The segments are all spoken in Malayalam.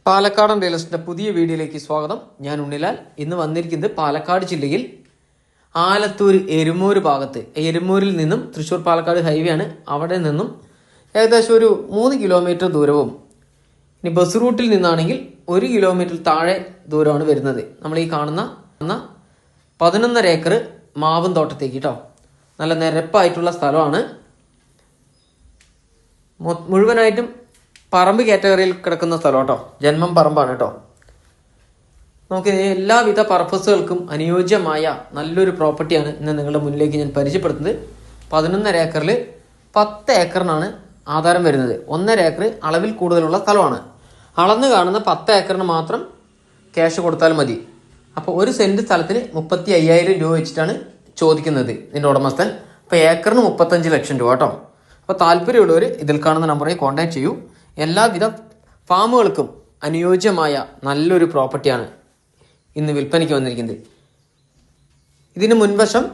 പാലക്കാടൻ റിയൽ എസ്റ്റേറ്റിന്റെ പുതിയ വീഡിയോയിലേക്ക് സ്വാഗതം. ഞാൻ ഉണ്ണിലാൽ. ഇന്ന് വന്നിരിക്കുന്നത് പാലക്കാട് ജില്ലയിൽ ആലത്തൂർ എരുമൂര് ഭാഗത്ത്. എരുമൂരിൽ നിന്നും തൃശ്ശൂർ പാലക്കാട് ഹൈവേ ആണ്. അവിടെ നിന്നും ഏകദേശം ഒരു 3 കിലോമീറ്റർ ദൂരവും, ഇനി ബസ് റൂട്ടിൽ നിന്നാണെങ്കിൽ 1 കിലോമീറ്റർ താഴെ ദൂരമാണ് വരുന്നത്. നമ്മൾ ഈ കാണുന്ന 11.5 ഏക്കർ മാവും തോട്ടത്തേക്ക് കേട്ടോ. നല്ല നിരപ്പായിട്ടുള്ള സ്ഥലമാണ്. മുഴുവനായിട്ടും പറമ്പ് കാറ്റഗറിയിൽ കിടക്കുന്ന സ്ഥലം കേട്ടോ. ജന്മം പറമ്പാണ് കേട്ടോ. നമുക്ക് എല്ലാവിധ പർപ്പസുകൾക്കും അനുയോജ്യമായ നല്ലൊരു പ്രോപ്പർട്ടിയാണ് ഇന്ന് നിങ്ങളുടെ മുന്നിലേക്ക് ഞാൻ പരിചയപ്പെടുത്തുന്നത്. 11.5 ഏക്കറിൽ 10 ഏക്കറിനാണ് ആധാരം വരുന്നത്. 1.5 ഏക്കർ അളവിൽ കൂടുതലുള്ള സ്ഥലമാണ്. അളന്ന് കാണുന്ന 10 ഏക്കറിന് മാത്രം ക്യാഷ് കൊടുത്താൽ മതി. അപ്പോൾ 1 സെൻറ്റ് സ്ഥലത്തിന് 35,000 രൂപ വെച്ചിട്ടാണ് ചോദിക്കുന്നത് ഇതിൻ്റെ ഉടമസ്ഥൻ. അപ്പോൾ ഏക്കറിന് 35 ലക്ഷം രൂപ കേട്ടോ. അപ്പോൾ താല്പര്യമുള്ളവർ ഇതിൽ കാണുന്ന നമ്പറിൽ കോൺടാക്ട് ചെയ്യൂ. എല്ലാവിധ ഫാമുകൾക്കും അനുയോജ്യമായ നല്ലൊരു പ്രോപ്പർട്ടിയാണ് ഇന്ന് വിൽപ്പനയ്ക്ക് വന്നിരിക്കുന്നത്. ഇതിന് മുൻവശം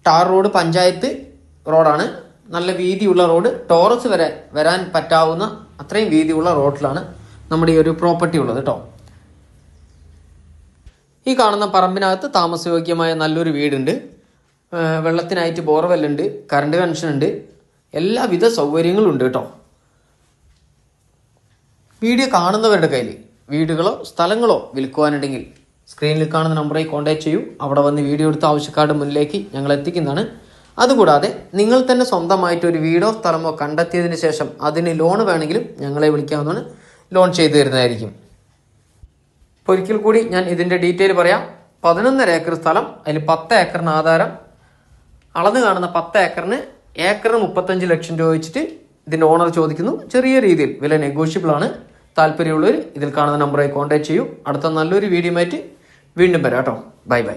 ടാർ റോഡ്, പഞ്ചായത്ത് റോഡാണ്. നല്ല വീതിയുള്ള റോഡ്, ടോറസ് വരെ വരാൻ പറ്റാവുന്ന അത്രയും വീതിയുള്ള റോഡിലാണ് നമ്മുടെ ഈ ഒരു പ്രോപ്പർട്ടി ഉള്ളത് കേട്ടോ. ഈ കാണുന്ന പറമ്പിനകത്ത് താമസയോഗ്യമായ നല്ലൊരു വീടുണ്ട്. വെള്ളത്തിനായിട്ട് ബോർവെല്ലുണ്ട്, കറണ്ട് കണക്ഷൻ ഉണ്ട്, എല്ലാവിധ സൗകര്യങ്ങളും ഉണ്ട് കേട്ടോ. വീഡിയോ കാണുന്നവരുടെ കയ്യിൽ വീടുകളോ സ്ഥലങ്ങളോ വിൽക്കുവാനുണ്ടെങ്കിൽ സ്ക്രീനിൽ കാണുന്ന നമ്പറിൽ കോൺടാക്ട് ചെയ്യൂ. അവിടെ വന്ന് വീഡിയോ എടുത്ത ആവശ്യക്കാരുടെ മുന്നിലേക്ക് ഞങ്ങൾ എത്തിക്കുന്നതാണ്. അതുകൂടാതെ നിങ്ങൾ തന്നെ സ്വന്തമായിട്ട് ഒരു വീടോ സ്ഥലമോ കണ്ടെത്തിയതിന് ശേഷം അതിന് ലോൺ വേണമെങ്കിലും ഞങ്ങളെ വിളിക്കാവുന്നതാണ്. ലോൺ ചെയ്തു തരുന്നതായിരിക്കും. ഇപ്പോൾ ഒരിക്കൽ കൂടി ഞാൻ ഇതിൻ്റെ ഡീറ്റെയിൽ പറയാം. 11.5 ഏക്കർ സ്ഥലം, അതിൽ 10 ഏക്കറിന് ആധാരം. അളന്ന് കാണുന്ന 10 ഏക്കറിന് ഏക്കറിന് 35 ലക്ഷം രൂപ വെച്ചിട്ട് ഇതിൻ്റെ ഓണർ ചോദിക്കുന്നു. ചെറിയ രീതിയിൽ വില നെഗോഷ്യബിൾ ആണ്. താല്പര്യമുള്ളവർ ഇതിൽ കാണുന്ന നമ്പറായി കോൺടാക്ട് ചെയ്യൂ. അടുത്ത നല്ലൊരു വീഡിയോ ആയിട്ട് വീണ്ടും വരാം കേട്ടോ. Bye bye.